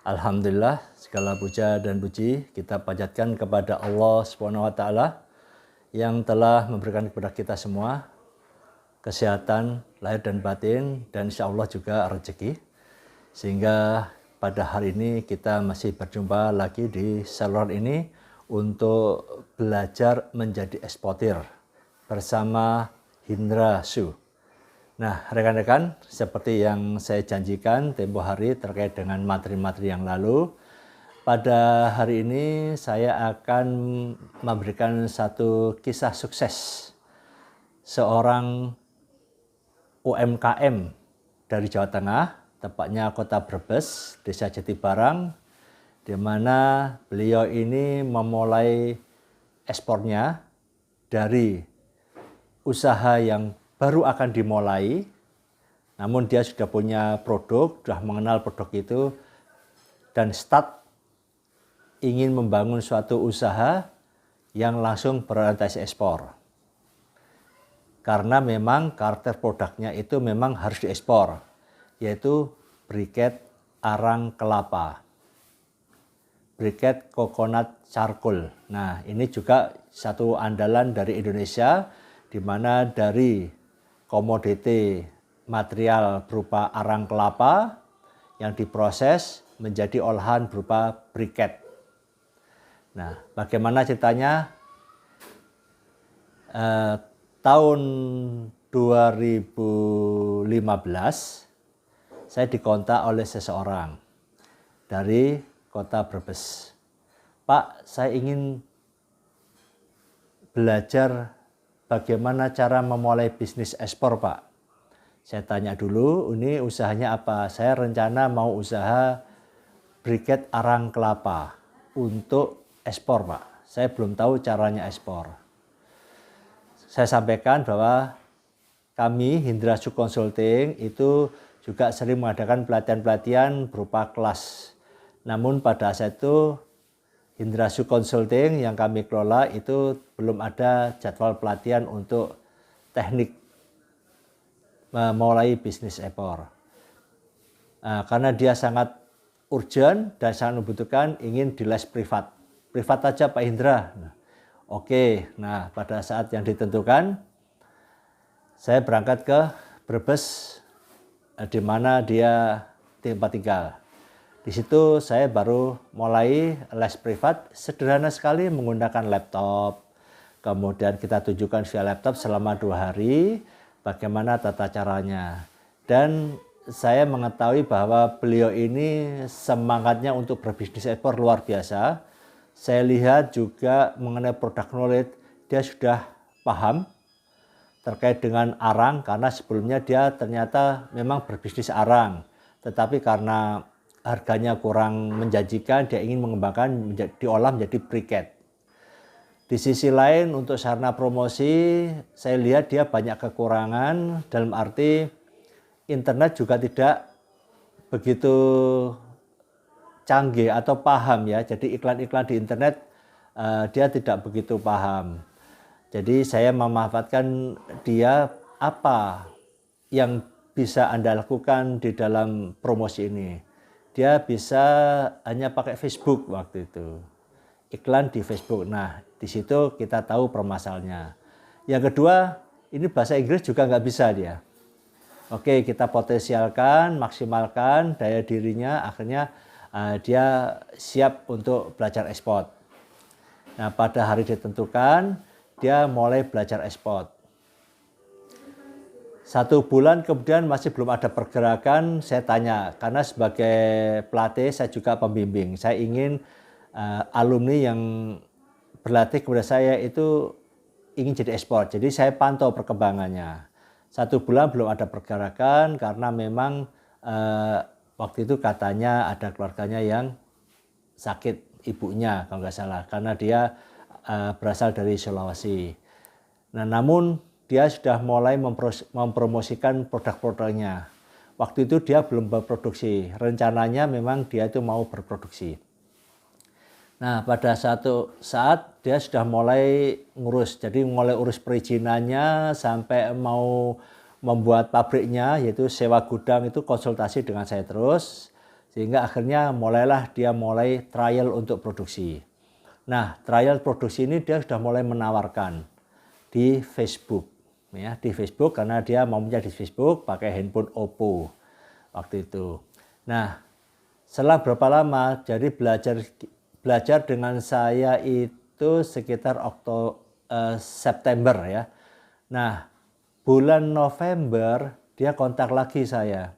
Alhamdulillah, segala puja dan puji kita panjatkan kepada Allah SWT yang telah memberikan kepada kita semua kesehatan lahir dan batin, dan insya Allah juga rezeki, sehingga pada hari ini kita masih berjumpa lagi di saluran ini untuk belajar menjadi eksportir bersama Hindra Su. Nah, rekan-rekan, seperti yang saya janjikan tempo hari terkait dengan materi-materi yang lalu, pada hari ini saya akan memberikan satu kisah sukses seorang UMKM dari Jawa Tengah, tepatnya Kota Brebes, Desa Jatibarang, di mana beliau ini memulai ekspornya dari usaha yang baru akan dimulai, namun dia sudah punya produk, sudah mengenal produk itu, dan start ingin membangun suatu usaha yang langsung berorientasi ekspor. Karena memang karakter produknya itu memang harus diekspor, yaitu briket arang kelapa, briket coconut charcoal. Nah, ini juga satu andalan dari Indonesia, di mana dari komoditi material berupa arang kelapa yang diproses menjadi olahan berupa briket. Nah, bagaimana ceritanya? Tahun 2015 saya dikontak oleh seseorang dari Kota Brebes. Pak, saya ingin belajar bagaimana cara memulai bisnis ekspor, Pak. Saya tanya dulu, ini usahanya apa? Saya rencana mau usaha briket arang kelapa untuk ekspor, Pak. Saya belum tahu caranya ekspor. Saya sampaikan bahwa kami, Hindra Su Consulting, itu juga sering mengadakan pelatihan-pelatihan berupa kelas. Namun pada saat itu Hindra Su Consulting yang kami kelola itu belum ada jadwal pelatihan untuk teknik memulai bisnis ekspor. Karena dia sangat urgent dan sangat membutuhkan, ingin di les privat. Privat aja Pak Hindra. Oke, nah pada saat yang ditentukan, saya berangkat ke Brebes, di mana dia tempat tinggal. Di situ saya baru mulai les privat, sederhana sekali menggunakan laptop. Kemudian kita tunjukkan via laptop selama 2 hari bagaimana tata caranya. Dan saya mengetahui bahwa beliau ini semangatnya untuk berbisnis ekspor luar biasa. Saya lihat juga mengenai produk knowledge, dia sudah paham terkait dengan arang, karena sebelumnya dia ternyata memang berbisnis arang. Tetapi karena harganya kurang menjanjikan, dia ingin mengembangkan diolah menjadi briket. Di sisi lain untuk sarana promosi, saya lihat dia banyak kekurangan, dalam arti internet juga tidak begitu canggih atau paham ya. Jadi iklan-iklan di internet dia tidak begitu paham. Jadi saya memanfaatkan dia, apa yang bisa Anda lakukan di dalam promosi ini. Dia bisa hanya pakai Facebook waktu itu, iklan di Facebook. Nah, di situ kita tahu permasalahannya. Yang kedua, ini bahasa Inggris juga nggak bisa dia. Oke, kita potensialkan, maksimalkan daya dirinya, akhirnya dia siap untuk belajar ekspor. Nah, pada hari ditentukan, dia mulai belajar ekspor. 1 bulan kemudian masih belum ada pergerakan, saya tanya, karena sebagai pelatih saya juga pembimbing. Saya ingin alumni yang berlatih kepada saya itu ingin jadi ekspor. Jadi saya pantau perkembangannya. 1 bulan belum ada pergerakan karena memang waktu itu katanya ada keluarganya yang sakit, ibunya kalau nggak salah, karena dia berasal dari Sulawesi. Nah, namun dia sudah mulai mempromosikan produk-produknya. Waktu itu dia belum berproduksi. Rencananya memang dia itu mau berproduksi. Nah, pada satu saat dia sudah mulai ngurus. Jadi mulai urus perizinannya sampai mau membuat pabriknya, yaitu sewa gudang, itu konsultasi dengan saya terus. Sehingga akhirnya mulai trial untuk produksi. Nah, trial produksi ini dia sudah mulai menawarkan di Facebook, ya, di Facebook karena dia maunya di Facebook pakai handphone Oppo waktu itu. Nah, setelah berapa lama? Jadi belajar dengan saya itu sekitar September ya. Nah, bulan November dia kontak lagi saya.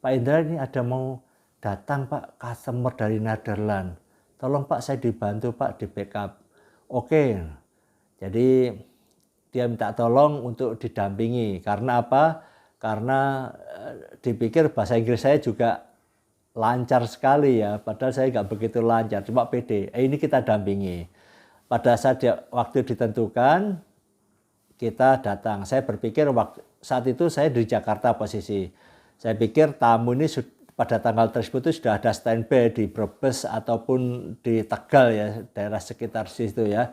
Pak Indra, ini ada mau datang Pak customer dari Netherlands. Tolong Pak, saya dibantu Pak, di backup. Oke, jadi dia minta tolong untuk didampingi. Karena apa? Karena dipikir bahasa Inggris saya juga lancar sekali ya. Padahal saya nggak begitu lancar, cuma pede. Ini kita dampingi. Pada saat waktu ditentukan, kita datang. Saya berpikir saat itu saya di Jakarta posisi. Saya pikir tamu ini pada tanggal tersebut itu sudah ada standby di Brebes ataupun di Tegal ya, daerah sekitar situ ya.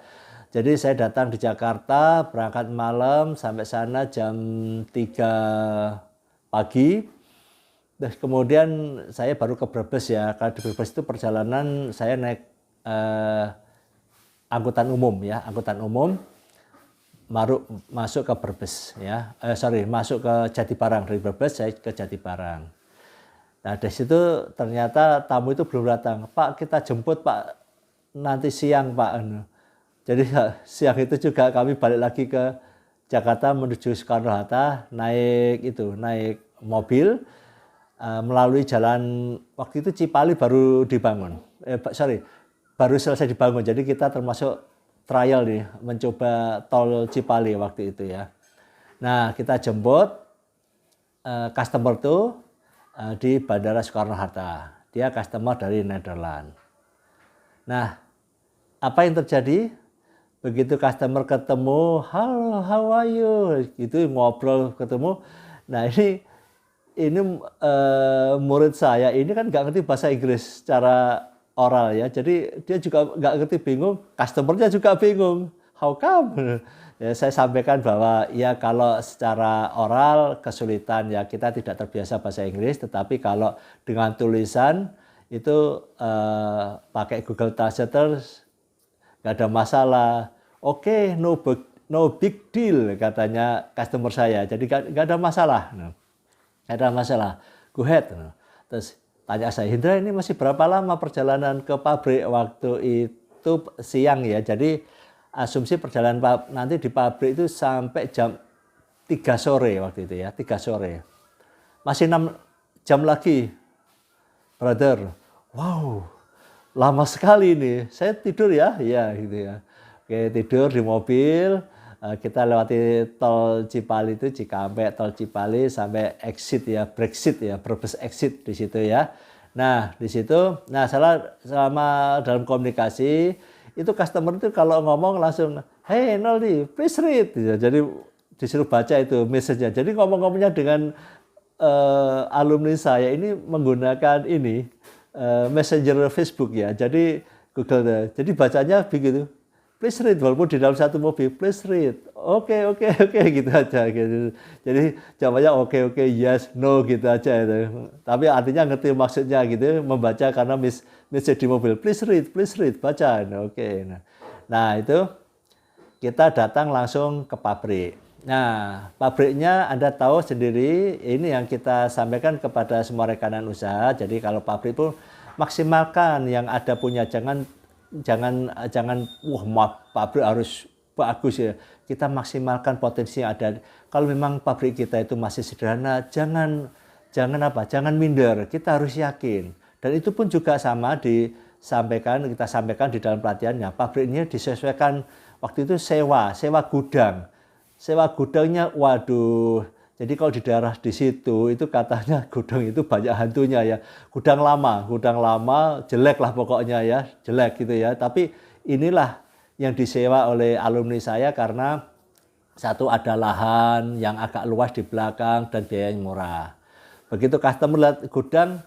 Jadi saya datang di Jakarta, berangkat malam sampai sana jam 3 pagi. Terus kemudian saya baru ke Brebes ya. Kalau di Brebes itu perjalanan saya naik angkutan umum ya, angkutan umum. Baru masuk ke Brebes ya. Masuk ke Jatibarang, dari Brebes saya ke Jatibarang. Nah, dari situ ternyata tamu itu belum datang. Pak, kita jemput Pak nanti siang Pak. Jadi siang itu juga kami balik lagi ke Jakarta menuju Soekarno-Hatta, naik mobil melalui jalan, waktu itu Cipali baru dibangun. Baru selesai dibangun. Jadi kita termasuk trial nih, mencoba tol Cipali waktu itu ya. Nah, kita jemput customer tuh di Bandara Soekarno-Hatta. Dia customer dari Netherlands. Nah, apa yang terjadi? Begitu customer ketemu, halo, how are you? Gitu ngobrol ketemu. Nah, ini murid saya ini kan nggak ngerti bahasa Inggris secara oral ya. Jadi dia juga nggak ngerti, bingung. Customernya juga bingung. How come? Ya, saya sampaikan bahwa ya kalau secara oral kesulitan ya, kita tidak terbiasa bahasa Inggris, tetapi kalau dengan tulisan itu pakai Google Translator nggak ada masalah. Oke, no big deal katanya customer saya. Jadi nggak ada masalah. Nggak ada masalah. Go ahead. Terus tanya saya, Indra, ini masih berapa lama perjalanan ke pabrik? Waktu itu siang ya. Jadi asumsi perjalanan nanti di pabrik itu sampai jam 3 sore waktu itu ya, 3 sore. Masih 6 jam lagi, brother. Wow, lama sekali ini. Saya tidur ya, gitu ya. Oke, tidur di mobil. Kita lewati tol Cipali itu, Cikampek, tol Cipali sampai exit ya, Brexit ya, Brebes exit di situ ya. Nah, di situ, selama dalam komunikasi, itu customer itu kalau ngomong langsung, hey Noldi, please read. Jadi disuruh baca itu message-nya. Jadi ngomongnya dengan alumni saya ini menggunakan Messenger Facebook ya. Jadi Google. Jadi bacanya begitu. Please read, walaupun di dalam satu mobil, please read. Oke, gitu aja. Gitu. Jadi jawabannya oke, yes, no gitu aja. Itu. Tapi artinya ngerti maksudnya gitu, membaca karena message di mobil. Please read, baca. Oke. Nah itu kita datang langsung ke pabrik. Nah, pabriknya Anda tahu sendiri, ini yang kita sampaikan kepada semua rekanan usaha. Jadi kalau pabrik pun maksimalkan yang ada punya, jangan pabrik harus bagus ya. Kita maksimalkan potensi yang ada. Kalau memang pabrik kita itu masih sederhana, jangan minder. Kita harus yakin. Dan itu pun juga sama kita sampaikan di dalam pelatihannya. Pabriknya disesuaikan waktu itu sewa gudang. Sewa gudangnya, waduh. Jadi kalau di daerah di situ itu katanya gudang itu banyak hantunya ya. Gudang lama, jelek lah pokoknya ya, jelek gitu ya. Tapi inilah yang disewa oleh alumni saya karena satu ada lahan yang agak luas di belakang dan biayanya murah. Begitu customer lihat gudang,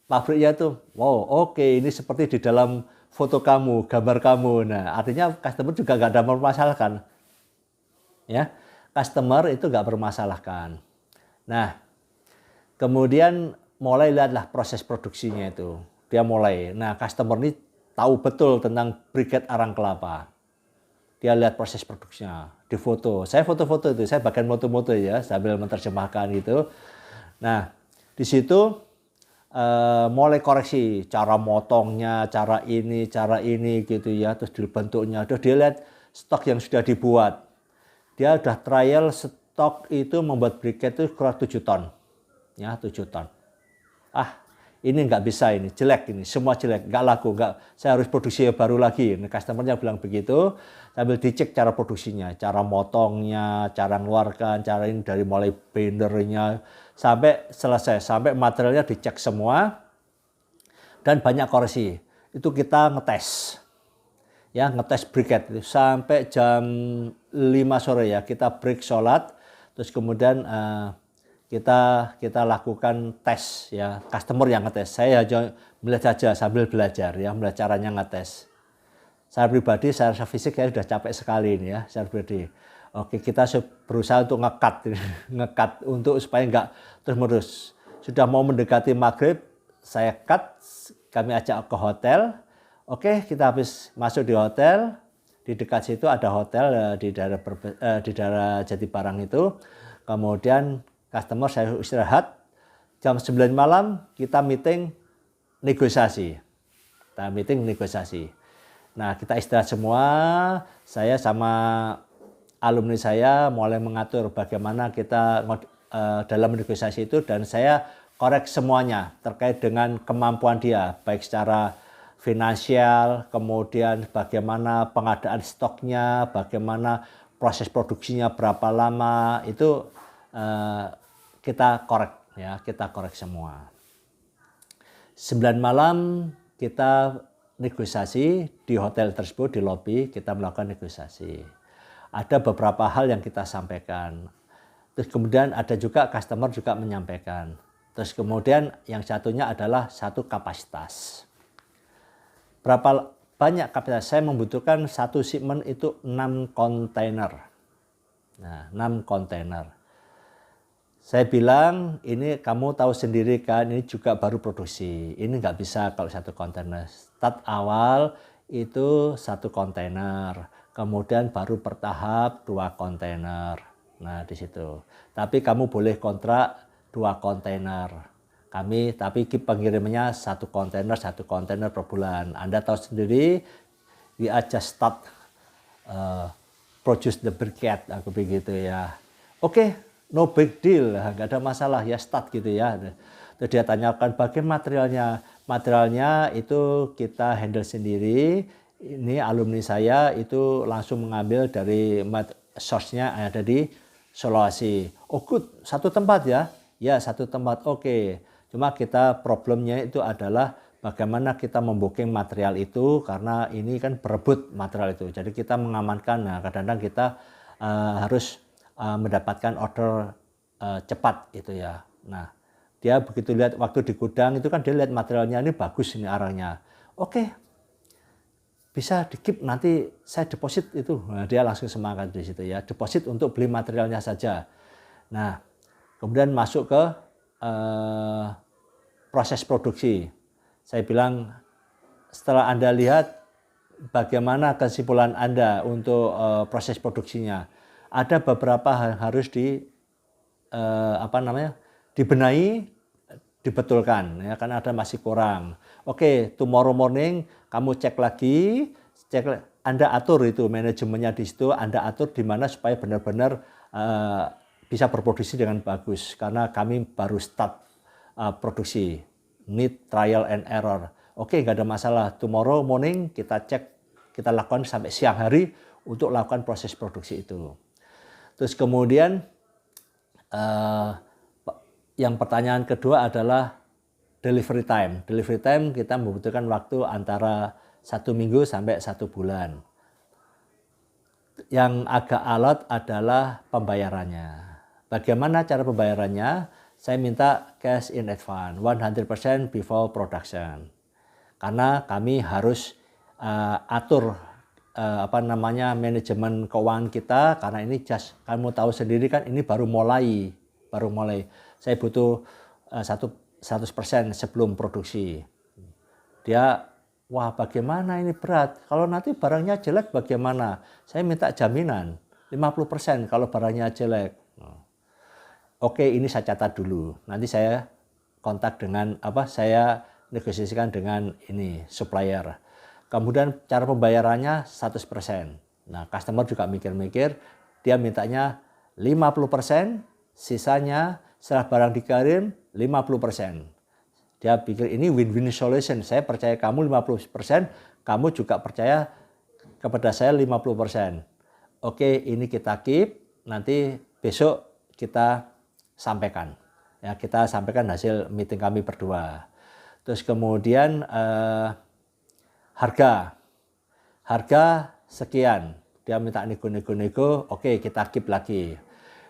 pabriknya tuh, wow, oke, ini seperti di dalam foto kamu, gambar kamu. Nah, artinya customer juga nggak ada mempermasalahkan. Ya. Customer itu nggak bermasalahkan. Nah, kemudian mulai lihatlah proses produksinya itu. Dia mulai. Nah, customer ini tahu betul tentang briket arang kelapa. Dia lihat proses produksinya, difoto. Saya foto-foto itu, saya bagian foto-foto ya, sambil menerjemahkan gitu. Nah, di situ mulai koreksi cara motongnya, cara ini gitu ya, terus dibentuknya. Terus dia lihat stok yang sudah dibuat. Dia udah trial stok itu membuat briket itu kurang 7 ton. Ya, 7 ton. Ini nggak bisa, ini jelek, ini semua jelek, nggak laku, saya harus produksi baru lagi. Nah, customernya bilang begitu, sambil dicek cara produksinya, cara motongnya, cara ngeluarkan, cara ini dari mulai bendernya sampai selesai, sampai materialnya dicek semua dan banyak koreksi. Itu kita ngetes, ya ngetes briket itu sampai jam 5 sore ya, kita break sholat, terus kemudian kita lakukan tes ya, customer yang ngetes. Saya hanya melihat saja sambil belajar ya, melihat caranya ngetes. Saya pribadi, secara fisik saya sudah capek sekali ini ya, secara pribadi. Oke, kita berusaha untuk ngekat untuk supaya nggak terus-menerus. Sudah mau mendekati maghrib, saya cut, kami ajak ke hotel. Oke, kita habis masuk di hotel. Di dekat situ ada hotel di daerah Jatibarang itu. Kemudian customer saya istirahat, jam 9 malam kita meeting negosiasi. Nah, kita istirahat semua, saya sama alumni saya mulai mengatur bagaimana kita dalam negosiasi itu, dan saya korek semuanya terkait dengan kemampuan dia, baik secara finansial, kemudian bagaimana pengadaan stoknya, bagaimana proses produksinya berapa lama, itu kita korek semua. 9 malam kita negosiasi di hotel tersebut, di lobi kita melakukan negosiasi. Ada beberapa hal yang kita sampaikan. Terus kemudian ada juga customer juga menyampaikan. Terus kemudian yang satunya adalah satu kapasitas. Berapa banyak kapasitas? Saya membutuhkan satu shipment itu 6 kontainer. Nah, 6 kontainer. Saya bilang, ini kamu tahu sendiri kan, ini juga baru produksi. Ini nggak bisa kalau satu kontainer. Start awal itu 1 kontainer. Kemudian baru bertahap 2 kontainer. Nah, di situ. Tapi kamu boleh kontrak 2 kontainer. Tapi pengirimannya 1 kontainer per bulan. Anda tahu sendiri, we just start produce the briquette, aku begitu ya. Oke. No big deal, nggak ada masalah ya, start gitu ya. Terus dia tanyakan bagaimana materialnya. Materialnya itu kita handle sendiri. Ini alumni saya itu langsung mengambil dari source-nya ada di Sulawesi. Oh good, satu tempat ya? Ya, satu tempat, oke. Cuma kita problemnya itu adalah bagaimana kita membooking material itu, karena ini kan berebut material itu. Jadi kita mengamankan, nah kadang-kadang kita harus mendapatkan order cepat itu ya. Nah, dia begitu lihat waktu di gudang itu kan dia lihat materialnya ini bagus, ini arangnya. Oke, bisa di-keep, nanti saya deposit itu. Nah, dia langsung semangat di situ ya, deposit untuk beli materialnya saja. Nah, kemudian masuk ke proses produksi. Saya bilang, setelah Anda lihat bagaimana kesimpulan Anda untuk proses produksinya, ada beberapa hal harus dibenahi, dibetulkan ya, karena ada masih kurang. Oke, tomorrow morning kamu cek lagi, Anda atur itu manajemennya di situ, Anda atur di mana supaya benar-benar bisa berproduksi dengan bagus, karena kami baru start produksi, need trial and error. Oke, nggak ada masalah. Tomorrow morning kita cek, kita lakukan sampai siang hari untuk lakukan proses produksi itu. Terus kemudian yang pertanyaan kedua adalah delivery time. Delivery time kita membutuhkan waktu antara 1 minggu sampai 1 bulan. Yang agak alot adalah pembayarannya. Bagaimana cara pembayarannya? Saya minta cash in advance, 100% before production. Karena kami harus atur manajemen keuangan kita, karena ini kamu tahu sendiri kan, ini baru mulai. Saya butuh 100% sebelum produksi. Dia, wah bagaimana ini berat, kalau nanti barangnya jelek bagaimana? Saya minta jaminan 50% kalau barangnya jelek. Oke, ini saya catat dulu. Nanti saya kontak dengan saya negosiasikan dengan ini supplier. Kemudian cara pembayarannya 100%. Nah, customer juga mikir-mikir, dia mintanya 50%, sisanya setelah barang dikirim 50%. Dia pikir ini win-win solution. Saya percaya kamu 50%, kamu juga percaya kepada saya 50%. Oke, ini kita keep, nanti besok kita sampaikan. Ya, kita sampaikan hasil meeting kami berdua. Terus kemudian harga sekian. Dia minta nego-nego, oke kita keep lagi.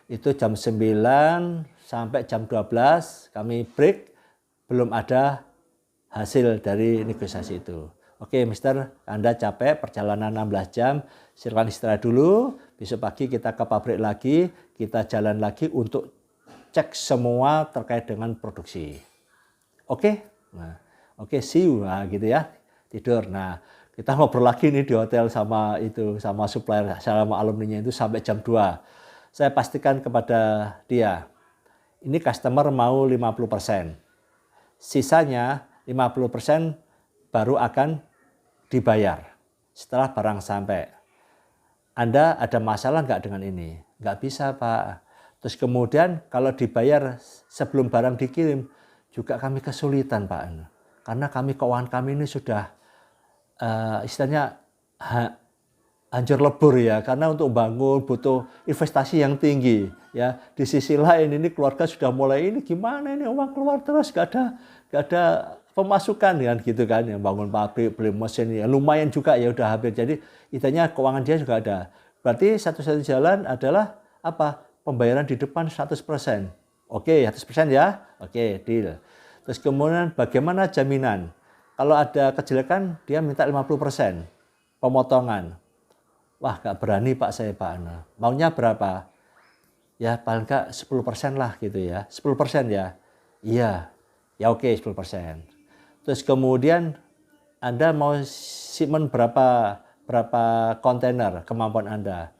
Itu jam 9 sampai jam 12 kami break, belum ada hasil dari negosiasi itu. Oke, Mister, Anda capek, perjalanan 16 jam, silakan istirahat dulu. Besok pagi kita ke pabrik lagi, kita jalan lagi untuk cek semua terkait dengan produksi. Oke? Nah, oke, see you. Nah, gitu ya. Tidur. Nah, kita ngobrol lagi nih di hotel sama supplier, sama alumninya itu sampai jam 2. Saya pastikan kepada dia, ini customer mau 50%. Sisanya 50% baru akan dibayar setelah barang sampai. Anda ada masalah nggak dengan ini? Nggak bisa, Pak. Terus kemudian kalau dibayar sebelum barang dikirim, juga kami kesulitan, Pak. Karena keuangan kami ini sudah istilahnya hancur lebur ya, karena untuk bangun butuh investasi yang tinggi ya. Di sisi lain ini keluarga sudah mulai ini gimana ini uang keluar terus gak ada pemasukan kan gitu kan, yang bangun pabrik, beli mesin ya lumayan juga ya udah habis. Jadi intinya keuangan dia juga ada. Berarti satu-satunya jalan adalah apa? Pembayaran di depan 100%. Oke, 100% ya. Oke, deal. Terus kemudian bagaimana jaminan? Kalau ada kejelekan dia minta 50% pemotongan. Wah, gak berani Pak saya, Pak. Maunya berapa? Ya paling gak 10% lah gitu ya. 10% ya? Iya. Ya oke, 10%. Terus kemudian Anda mau shipment berapa kontainer kemampuan Anda?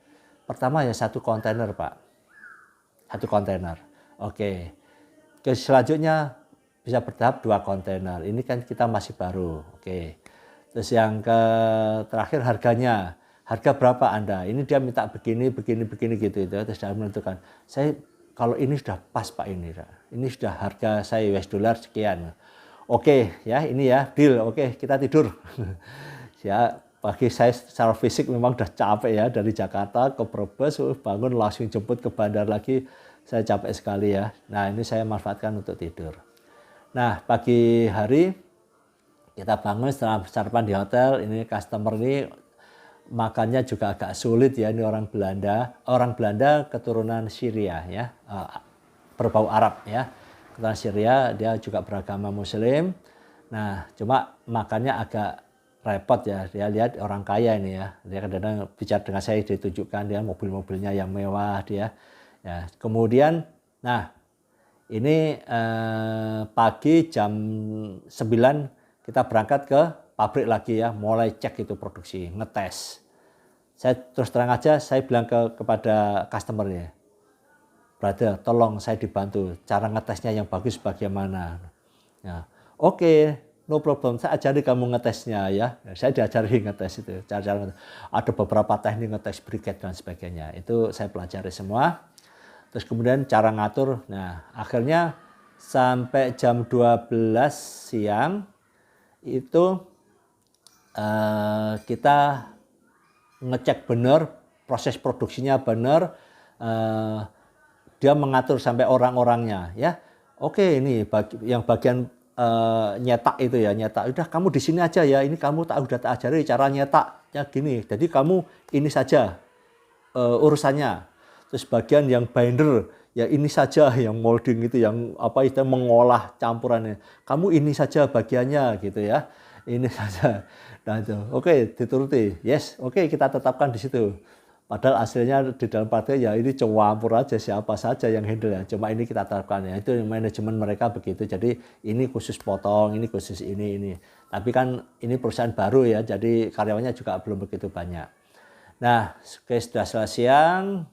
Pertama ya 1 kontainer, Pak. 1 kontainer. Oke. Selanjutnya bisa bertahap 2 kontainer. Ini kan kita masih baru. Oke. Terus yang terakhir harganya. Harga berapa Anda? Ini dia minta begini gitu itu. Terus dia menentukan. Saya kalau ini sudah pas Pak ini. Ini sudah harga saya US dollar sekian. Oke, ya ini ya deal. Oke, kita tidur. Ya, pagi saya secara fisik memang udah capek ya, dari Jakarta ke Brebes, bangun langsung jemput ke bandar lagi. Saya capek sekali ya. Nah, ini saya manfaatkan untuk tidur. Nah, pagi hari kita bangun setelah sarapan di hotel. Ini customer ini makannya juga agak sulit ya. Ini orang Belanda keturunan Syria ya, berbau Arab ya. Keturunan Syria, dia juga beragama Muslim. Nah, cuma makannya agak repot ya. Dia lihat orang kaya ini ya. Dia kadang-kadang bicara dengan saya, ditunjukkan dia mobil-mobilnya yang mewah dia. Ya, kemudian, nah ini pagi jam 9 kita berangkat ke pabrik lagi ya, mulai cek itu produksi, ngetes. Saya terus terang aja, saya bilang kepada customernya, brother, tolong saya dibantu, cara ngetesnya yang bagus bagaimana. Ya, oke, no problem, saya ajari kamu ngetesnya ya. Saya diajari ngetes itu, cara ngetes. Ada beberapa teknik ngetes briquette dan sebagainya, itu saya pelajari semua. Terus kemudian cara ngatur, nah akhirnya sampai jam 12 siang itu kita ngecek benar, proses produksinya benar, dia mengatur sampai orang-orangnya ya. Oke, ini yang bagian nyetak itu ya, nyetak. Udah kamu di sini aja ya, ini kamu udah tak ajari cara nyetaknya gini. Jadi kamu ini saja urusannya. Terus bagian yang binder, ya ini saja yang molding itu, yang apa itu mengolah campurannya. Kamu ini saja bagiannya gitu ya. Ini saja. Nah itu, oke, dituruti. Yes, oke, kita tetapkan di situ. Padahal aslinya di dalam praktek ya ini campur aja siapa saja yang handle ya. Cuma ini kita terapkan ya. Itu manajemen mereka begitu. Jadi ini khusus potong, ini khusus ini. Tapi kan ini perusahaan baru ya. Jadi karyawannya juga belum begitu banyak. Nah, oke, sudah selesai siang,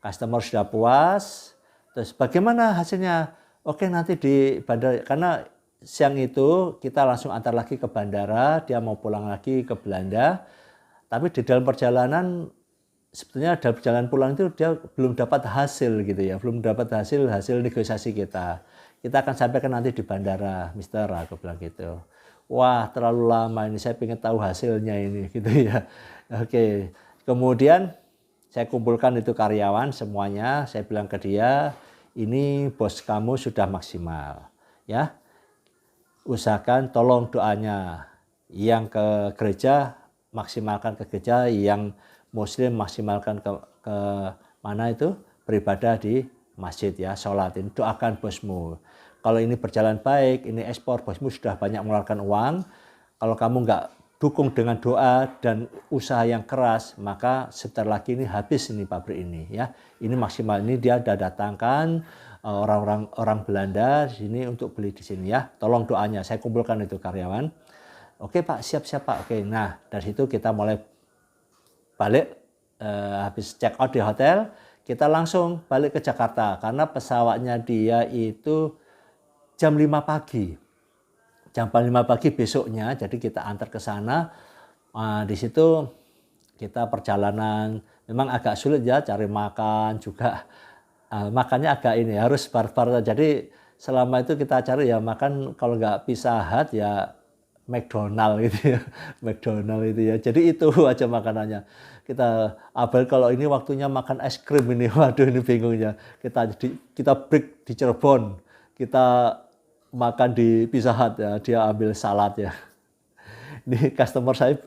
customer sudah puas. Terus bagaimana hasilnya? Oke, nanti di bandara, karena siang itu kita langsung antar lagi ke bandara, dia mau pulang lagi ke Belanda. Tapi di dalam perjalanan sebetulnya dalam perjalanan pulang itu dia belum dapat hasil gitu ya, belum dapat hasil negosiasi kita. Kita akan sampaikan nanti di bandara, Mister, aku bilang gitu. Wah, terlalu lama ini, saya pengen tahu hasilnya ini gitu ya. Oke, kemudian saya kumpulkan itu karyawan semuanya, saya bilang ke dia, ini bos kamu sudah maksimal, ya. Usahakan tolong doanya, yang ke gereja maksimalkan ke gereja, yang Muslim maksimalkan ke mana itu beribadah di masjid ya, sholatin, doakan bosmu. Kalau ini berjalan baik, ini ekspor, bosmu sudah banyak mengeluarkan uang. Kalau kamu nggak dukung dengan doa dan usaha yang keras, maka sebentar lagi ini habis ini pabrik ini ya. Ini maksimal, ini dia sudah datangkan orang Belanda di sini untuk beli di sini ya. Tolong doanya, saya kumpulkan itu karyawan. Oke Pak, siap-siap Pak. Oke, nah dari situ kita mulai balik, habis check out di hotel, kita langsung balik ke Jakarta karena pesawatnya dia itu jam 5 pagi. Jam 5 pagi besoknya, jadi kita antar ke sana. Di situ kita perjalanan memang agak sulit ya, cari makan juga. Makannya agak ini harus barbar. Jadi selama itu kita cari ya makan, kalau nggak Pizza Hut ya McDonald gitu ya, McDonald itu ya. Jadi itu aja makanannya. Kita Abel kalau ini waktunya makan es krim ini, waduh ini bingungnya. Kita break di Cirebon, kita makan di Pizza Hut ya, dia ambil salad ya. Ini customer saya,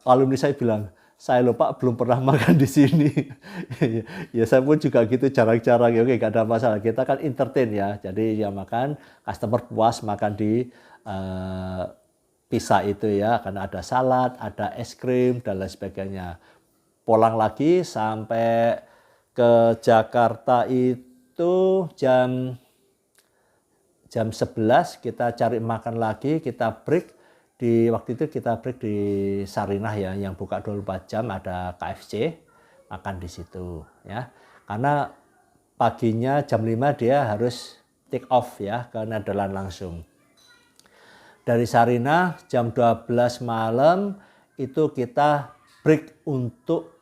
alumni saya bilang, saya lupa belum pernah makan di sini. Ya saya pun juga gitu jarang-jarang ya, oke gak ada masalah. Kita kan entertain ya, jadi ya makan, customer puas makan di pizza itu ya, karena ada salad, ada es krim dan lain sebagainya. Pulang lagi sampai ke Jakarta itu jam 11 kita cari makan lagi, kita break. Waktu itu kita break di Sarinah ya, yang buka 24 jam, ada KFC, makan di situ ya. Karena paginya jam 5 dia harus take off ya ke Nederland langsung. Dari Sarinah jam 12 malam itu kita break untuk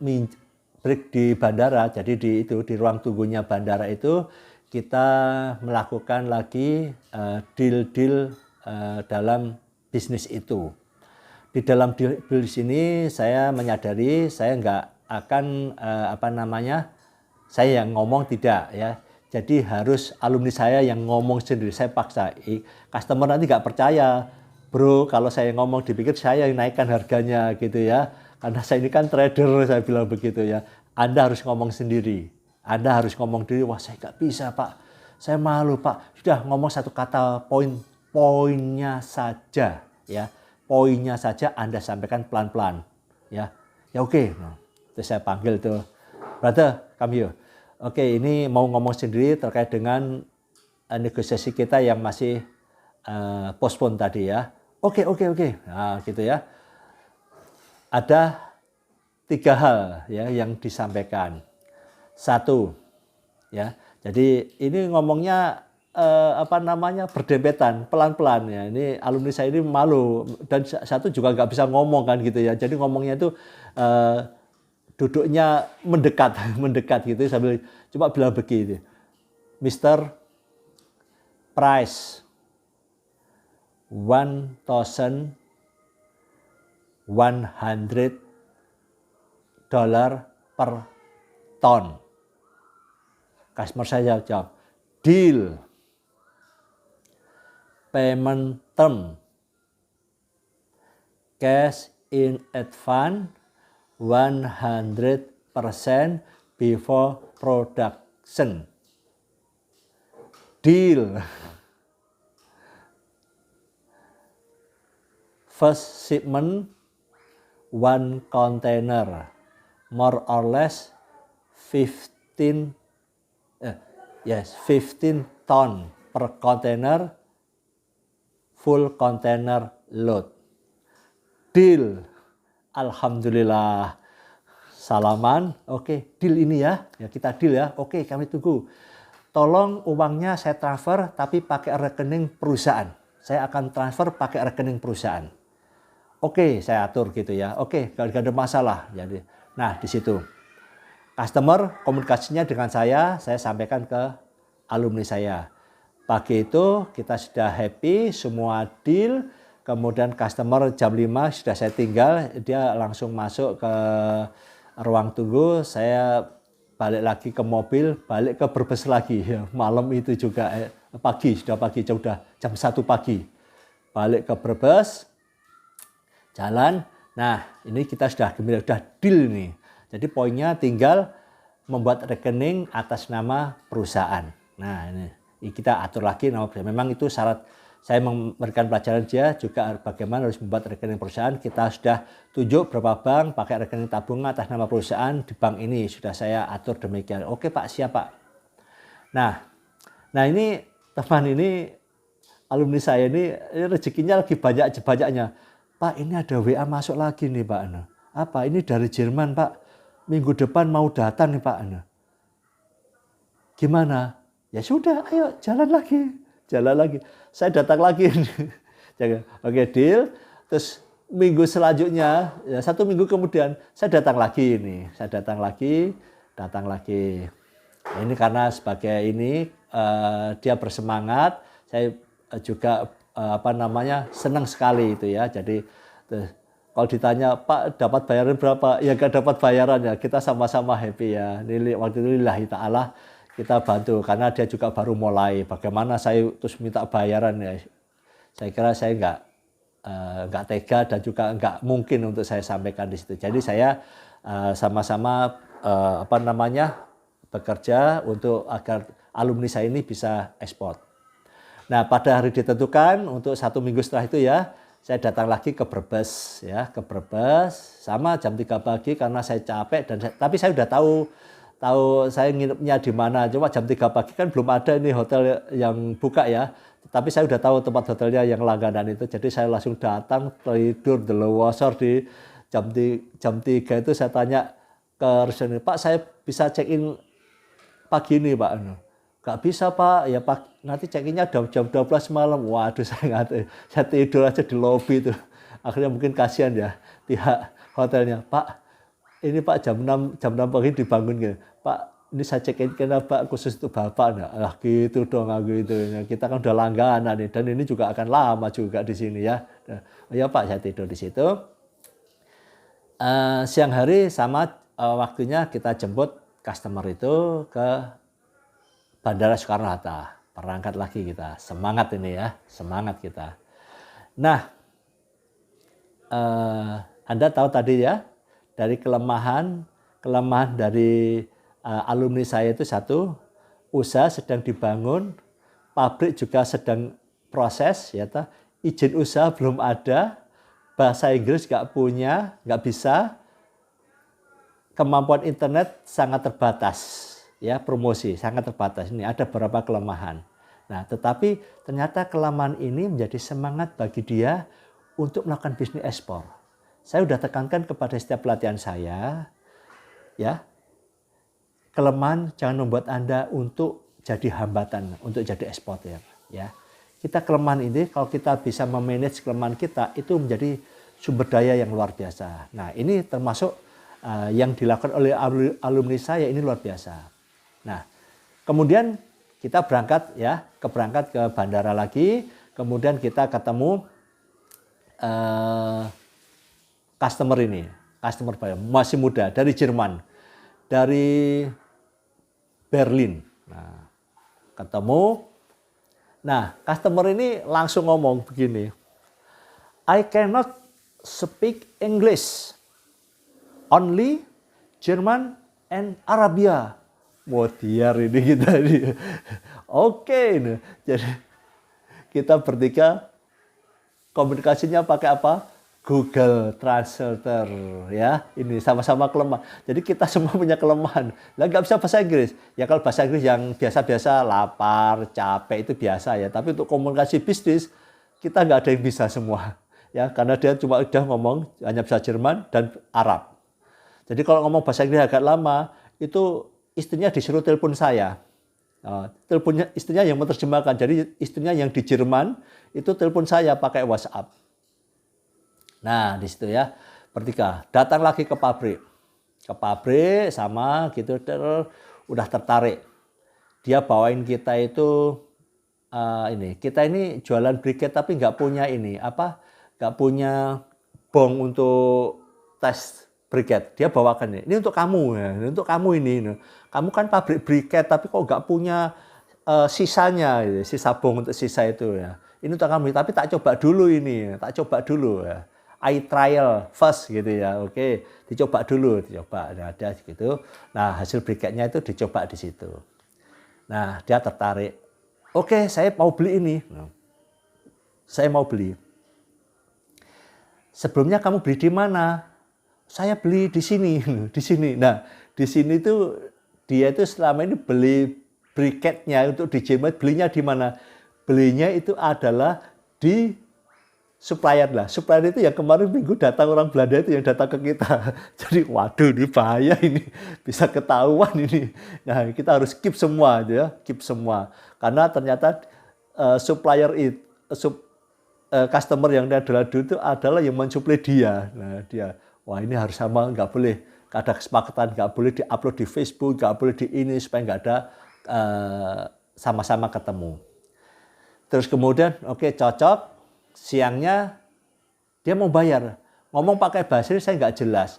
break di bandara. Jadi di ruang tunggunya bandara itu kita melakukan lagi deal-deal dalam bisnis itu. Di dalam deal sini saya menyadari saya nggak akan saya yang ngomong tidak ya. Jadi harus alumni saya yang ngomong sendiri, saya paksa. Customer nanti nggak percaya, bro, kalau saya ngomong dipikir saya yang naikkan harganya gitu ya. Karena saya ini kan trader, saya bilang begitu ya. Anda harus ngomong sendiri. Anda harus ngomong sendiri, wah saya nggak bisa Pak. Saya malu Pak. Sudah ngomong satu kata poinnya saja ya. Poinnya saja Anda sampaikan pelan-pelan ya. Ya oke. Nah, terus saya panggil tuh, brother, come here. Oke, ini mau ngomong sendiri terkait dengan negosiasi kita yang masih postpone tadi ya. Oke. Nah, gitu ya. Ada 3 hal ya yang disampaikan. 1 ya. Jadi ini ngomongnya berdempetan, pelan-pelan ya. Ini alumni saya ini malu dan satu juga nggak bisa ngomong kan gitu ya. Jadi ngomongnya itu duduknya mendekat gitu sambil cuma bilang begini, Mister, price $1,100 per ton. Customer saya jawab, deal, payment term, cash in advance 100% before production. Deal. First shipment 1 container. more or less 15 ton per container, full container load. Deal. Alhamdulillah. Salaman, oke, deal ini ya kita deal ya, oke, kami tunggu. Tolong uangnya saya transfer tapi pakai rekening perusahaan. Saya akan transfer pakai rekening perusahaan. Oke, saya atur gitu ya. Oke, gak ada masalah. Jadi, nah di situ customer komunikasinya dengan saya sampaikan ke alumni saya. Pagi itu kita sudah happy, semua deal. Kemudian customer jam 5 sudah saya tinggal, dia langsung masuk ke ruang tunggu. Saya balik lagi ke mobil, balik ke Brebes lagi. Ya, malam itu juga sudah pagi, sudah jam 1 pagi. Balik ke Brebes, jalan. Nah, ini kita sudah gembira, sudah deal nih. Jadi poinnya tinggal membuat rekening atas nama perusahaan. Nah, ini kita atur lagi nama perusahaan. Memang itu syarat. Saya memberikan pelajaran dia juga bagaimana harus membuat rekening perusahaan. Kita sudah tunjuk berapa bank pakai rekening tabungan atas nama perusahaan di bank ini. Sudah saya atur demikian. Oke Pak, siap Pak. Nah ini teman ini, alumni saya ini rezekinya lagi banyak-banyaknya. Pak, ini ada WA masuk lagi nih Pak. Apa? Ini dari Jerman Pak. Minggu depan mau datang nih Pak. Gimana? Ya sudah, ayo jalan lagi. Saya datang lagi. Oke, deal. Terus minggu selanjutnya, ya 1 minggu kemudian, saya datang lagi ini. Datang lagi. Ini karena sebagai ini dia bersemangat. Saya juga senang sekali itu ya. Jadi kalau ditanya, Pak dapat bayaran berapa? Ya gak dapat bayaran ya. Kita sama-sama happy ya. Ini waktu itu lillahi ta'ala. Kita bantu karena dia juga baru mulai. Bagaimana saya terus minta bayaran ya? Saya kira saya nggak tega dan juga nggak mungkin untuk saya sampaikan di situ. Jadi saya sama-sama bekerja untuk agar alumni saya ini bisa ekspor. Nah pada hari ditentukan untuk 1 minggu setelah itu ya, saya datang lagi ke Brebes ya, sama jam 3 pagi karena saya capek tapi saya udah tahu saya nginepnya di mana. Cuma jam 3 pagi kan belum ada ini hotel yang buka ya. Tapi saya udah tahu tempat hotelnya yang langganan itu. Jadi saya langsung datang, tidur delowosor di jam 3 itu saya tanya ke resepsionis, Pak saya bisa check-in pagi ini Pak. Gak bisa Pak, ya Pak nanti check-innya jam 12 malam. Waduh saya tidur aja di lobi itu. Akhirnya mungkin kasihan ya pihak hotelnya. Pak ini Pak jam 6 pagi dibangun gitu. Pak ini saya check-in Pak khusus untuk Bapak. Nah, gitu dong gitu. Kita kan udah langganan nih dan ini juga akan lama juga di sini ya. Ya Pak saya tidur di situ. Siang hari sama waktunya kita jemput customer itu ke Bandara Soekarno-Hatta. Berangkat lagi kita. Semangat ini ya, semangat kita. Nah, Anda tahu tadi ya, dari kelemahan dari alumni saya itu satu, usaha sedang dibangun, pabrik juga sedang proses, ya izin usaha belum ada, bahasa Inggris nggak punya, nggak bisa, kemampuan internet sangat terbatas, ya promosi sangat terbatas. Ini ada beberapa kelemahan. Nah, tetapi ternyata kelemahan ini menjadi semangat bagi dia untuk melakukan bisnis ekspor. Saya sudah tekankan kepada setiap pelatihan saya, ya, kelemahan jangan membuat Anda untuk jadi hambatan, untuk jadi eksportir. Ya, kita kelemahan ini kalau kita bisa memanage kelemahan kita itu menjadi sumber daya yang luar biasa. Nah, ini termasuk yang dilakukan oleh alumni saya ini luar biasa. Nah, kemudian kita berangkat ke bandara lagi, kemudian kita ketemu customer masih muda dari Jerman, dari Berlin. Nah, ketemu. Nah, customer ini langsung ngomong begini, I cannot speak English, only German and Arabia. Modiar ini kita ini. Oke, jadi kita bertiga komunikasinya pakai apa? Google Translator ya, ini sama-sama kelemahan. Jadi kita semua punya kelemahan. Lah nggak bisa bahasa Inggris. Ya kalau bahasa Inggris yang biasa-biasa, lapar, capek itu biasa ya. Tapi untuk komunikasi bisnis kita nggak ada yang bisa semua ya, karena dia cuma udah ngomong hanya bisa Jerman dan Arab. Jadi kalau ngomong bahasa Inggris agak lama, itu istrinya disuruh telepon saya. Teleponnya istrinya yang menerjemahkan. Jadi istrinya yang di Jerman itu telepon saya pakai WhatsApp. Nah, di situ ya, bertiga datang lagi ke pabrik sama gitu, udah tertarik. Dia bawain kita itu kita ini jualan briket tapi nggak punya nggak punya bong untuk tes briket. Dia bawakan ini untuk kamu ya, ini untuk kamu ini. Kamu kan pabrik briket tapi kok nggak punya sisanya, sisa bong untuk sisa itu ya. Ini untuk kamu, tapi tak coba dulu ini, tak coba dulu ya. I trial first gitu ya, oke, dicoba dulu, nah, ada gitu. Nah hasil briketnya itu dicoba di situ. Nah dia tertarik, oke saya mau beli ini, saya mau beli. Sebelumnya kamu beli di mana? Saya beli di sini, di sini. Nah di sini tuh dia itu selama ini beli briketnya untuk di Jerman, belinya di mana? Belinya itu adalah di supplier lah. Supplier itu yang kemarin minggu datang orang Belanda itu yang datang ke kita. Jadi waduh ini bahaya ini. Bisa ketahuan ini. Nah kita harus keep semua ya. Keep semua. Karena ternyata supplier itu, customer yang adalah dulu itu adalah yang mensuplai dia. Nah dia, wah ini harus sama, nggak boleh. Ada kesepakatan, nggak boleh di-upload di Facebook, nggak boleh di ini, supaya nggak ada sama-sama ketemu. Terus kemudian, oke, cocok. Siangnya dia mau bayar, ngomong pakai bahasa Inggris saya nggak jelas.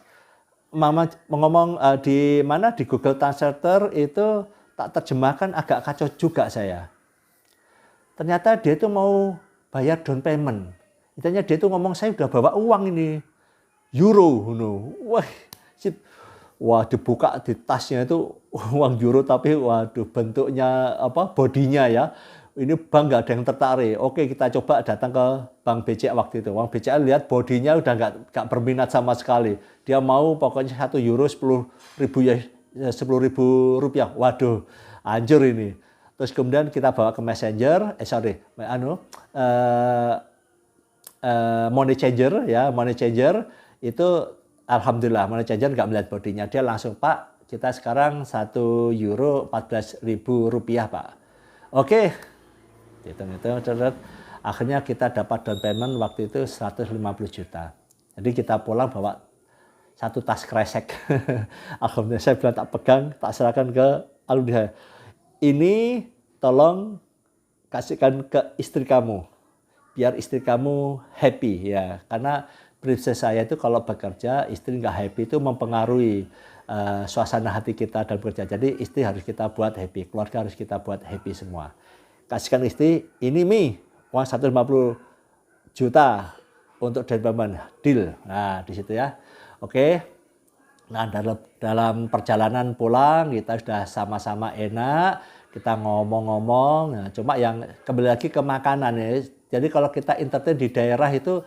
Mama ngomong di mana di Google Translator itu tak terjemahkan, agak kacau juga saya. Ternyata dia itu mau bayar down payment. Intinya dia itu ngomong saya udah bawa uang ini euro, wah dibuka di tasnya itu uang euro tapi waduh bentuknya bodinya ya. Ini bank nggak ada yang tertarik. Oke kita coba datang ke Bank BCA waktu itu. Bank BCA lihat bodinya udah nggak berminat sama sekali. Dia mau pokoknya 1 euro 10.000 ya, 10.000 rupiah. Waduh, anjur ini. Terus kemudian kita bawa ke Messenger, Money Changer ya, Money Changer itu alhamdulillah Money Changer nggak melihat bodinya. Dia langsung, Pak, kita sekarang 1 euro 14.000 rupiah, Pak. Oke. Akhirnya kita dapat down payment waktu itu 150 juta. Jadi kita pulang bawa satu tas kresek. Alhamdulillah saya bilang tak pegang, tak serahkan ke alumni. Ini tolong kasihkan ke istri kamu, biar istri kamu happy ya. Karena prinsip saya itu kalau bekerja istri nggak happy itu mempengaruhi suasana hati kita dalam bekerja. Jadi istri harus kita buat happy, keluarga harus kita buat happy semua. Kasihkan istri, ini uang 150 juta untuk down payment, deal. Nah di situ ya, oke. Nah dalam perjalanan pulang kita sudah sama-sama enak, kita ngomong-ngomong. Nah, cuma yang kembali lagi ke makanan ya. Jadi kalau kita entertain di daerah itu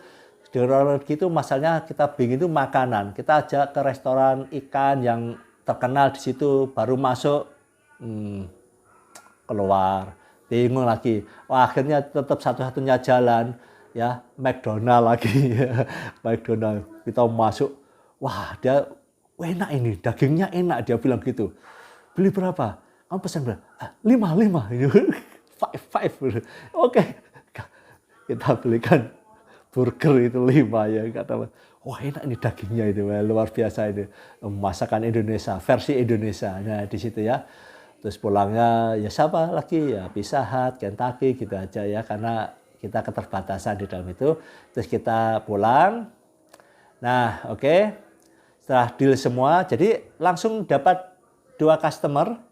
masalahnya kita bingung itu makanan. Kita ajak ke restoran ikan yang terkenal di situ, baru masuk keluar. Bingung lagi. Wah, akhirnya tetap satu-satunya jalan ya McDonald lagi. McDonald kita masuk. Wah, dia enak ini, dagingnya enak, dia bilang gitu. Beli berapa? Kamu pesan berapa? 5. 5. Oke. Kita belikan burger itu 5 ya, kata. Wah, enak ini dagingnya itu, luar biasa ini. Masakan Indonesia, versi Indonesia. Nah, di situ ya. Terus pulangnya ya siapa lagi ya Pizza Hut, Kentucky gitu aja ya, karena kita keterbatasan di dalam itu. Terus kita pulang. Nah oke. Setelah deal semua, jadi langsung dapat 2 customer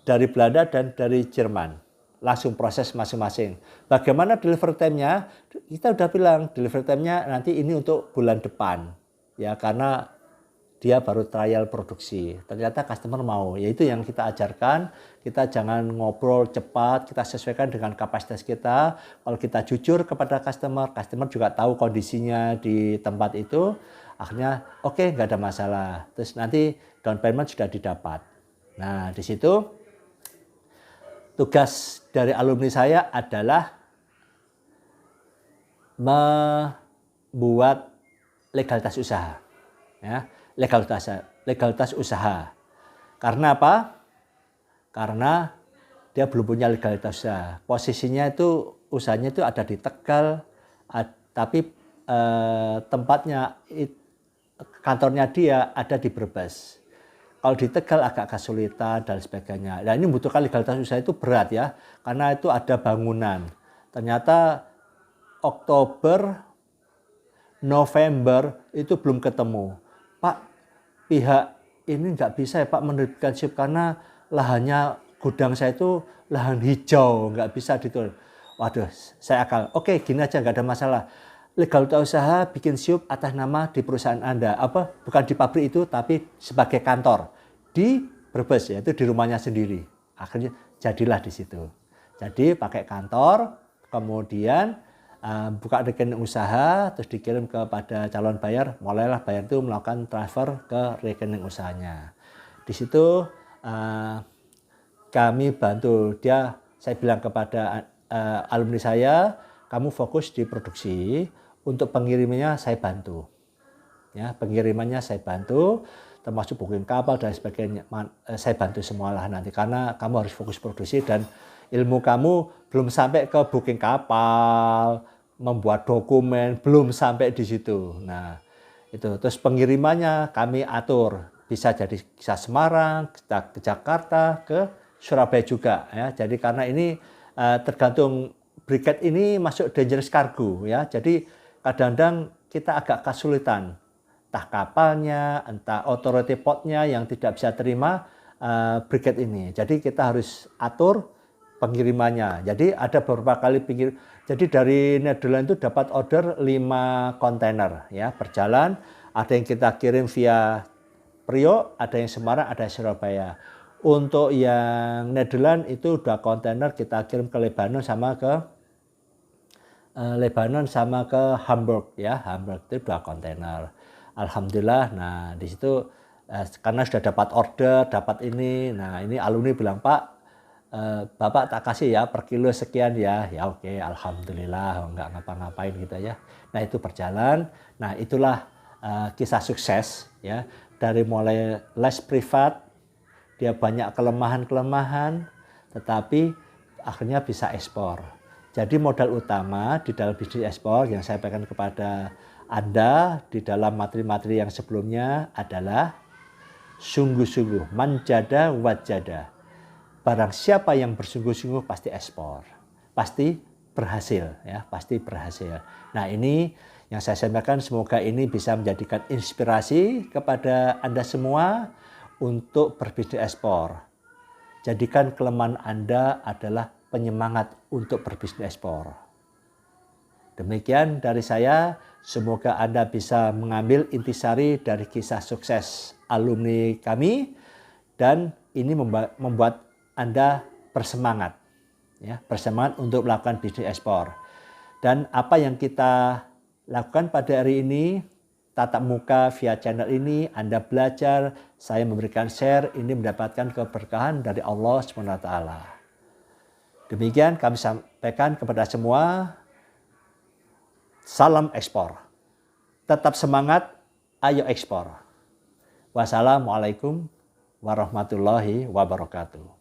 dari Belanda dan dari Jerman. Langsung proses masing-masing. Bagaimana delivery time-nya? Kita udah bilang delivery time-nya nanti ini untuk bulan depan. Ya karena dia baru trial produksi. Ternyata customer mau, yaitu yang kita ajarkan. Kita jangan ngobrol cepat, kita sesuaikan dengan kapasitas kita. Kalau kita jujur kepada customer, customer juga tahu kondisinya di tempat itu. Akhirnya oke, nggak ada masalah. Terus nanti down payment sudah didapat. Nah, di situ tugas dari alumni saya adalah membuat legalitas usaha. Ya, legalitas usaha. Karena apa? Karena dia belum punya legalitas usaha. Posisinya itu usahanya itu ada di Tegal, tapi tempatnya kantornya dia ada di Brebes. Kalau di Tegal agak kesulitan dan sebagainya. Nah, ini membutuhkan legalitas usaha itu berat ya, karena itu ada bangunan. Ternyata Oktober, November itu belum ketemu. Pak, pihak ini nggak bisa ya Pak menerbitkan SIUP karena lahannya gudang saya itu lahan hijau, nggak bisa gitu. Waduh, saya akal. Oke, gini aja, nggak ada masalah. Legalitas usaha bikin SIUP atas nama di perusahaan Anda. Bukan di pabrik itu, tapi sebagai kantor. Di Brebes, yaitu di rumahnya sendiri. Akhirnya jadilah di situ. Jadi pakai kantor, kemudian buka rekening usaha, terus dikirim kepada calon bayar, mulailah bayar itu melakukan transfer ke rekening usahanya. Di situ kami bantu dia, saya bilang kepada alumni saya, kamu fokus di produksi, untuk pengirimannya saya bantu. Ya, pengirimannya saya bantu, termasuk booking kapal dan sebagainya, saya bantu semualah nanti, karena kamu harus fokus produksi dan ilmu kamu belum sampai ke booking kapal, membuat dokumen, belum sampai di situ. Nah, itu terus pengirimannya kami atur, bisa jadi bisa Semarang, ke Jakarta, ke Surabaya juga ya. Jadi karena ini tergantung briket ini masuk dangerous cargo ya. Jadi kadang-kadang kita agak kesulitan, entah kapalnya, entah authority portnya yang tidak bisa terima briket ini. Jadi kita harus atur pengirimannya. Jadi ada beberapa kali jadi dari Netherlands itu dapat order 5 kontainer ya, berjalan. Ada yang kita kirim via Priok, ada yang Semarang, ada yang Surabaya. Untuk yang Netherlands itu 2 kontainer kita kirim ke Lebanon sama ke Hamburg ya. Hamburg itu 2 kontainer. Alhamdulillah. Nah, di situ karena sudah dapat order, dapat ini. Nah, ini alumni bilang, "Pak, Bapak tak kasih ya per kilo sekian ya." Ya oke, alhamdulillah, nggak ngapa-ngapain gitu ya. Nah, itu berjalan. Nah, itulah kisah sukses ya. Dari mulai les privat, dia banyak kelemahan-kelemahan, tetapi akhirnya bisa ekspor. Jadi modal utama di dalam bisnis ekspor yang saya sampaikan kepada Anda di dalam materi-materi yang sebelumnya adalah sungguh-sungguh, manjada wajada. Barang siapa yang bersungguh-sungguh pasti ekspor, pasti berhasil ya, pasti berhasil. Nah, ini yang saya sampaikan, semoga ini bisa menjadikan inspirasi kepada Anda semua untuk berbisnis ekspor. Jadikan kelemahan Anda adalah penyemangat untuk berbisnis ekspor. Demikian dari saya, semoga Anda bisa mengambil intisari dari kisah sukses alumni kami dan ini membuat Anda bersemangat, ya, bersemangat untuk melakukan bisnis ekspor. Dan apa yang kita lakukan pada hari ini, tatap muka via channel ini, Anda belajar, saya memberikan share, ini mendapatkan keberkahan dari Allah SWT. Demikian kami sampaikan kepada semua, salam ekspor. Tetap semangat, ayo ekspor. Wassalamualaikum warahmatullahi wabarakatuh.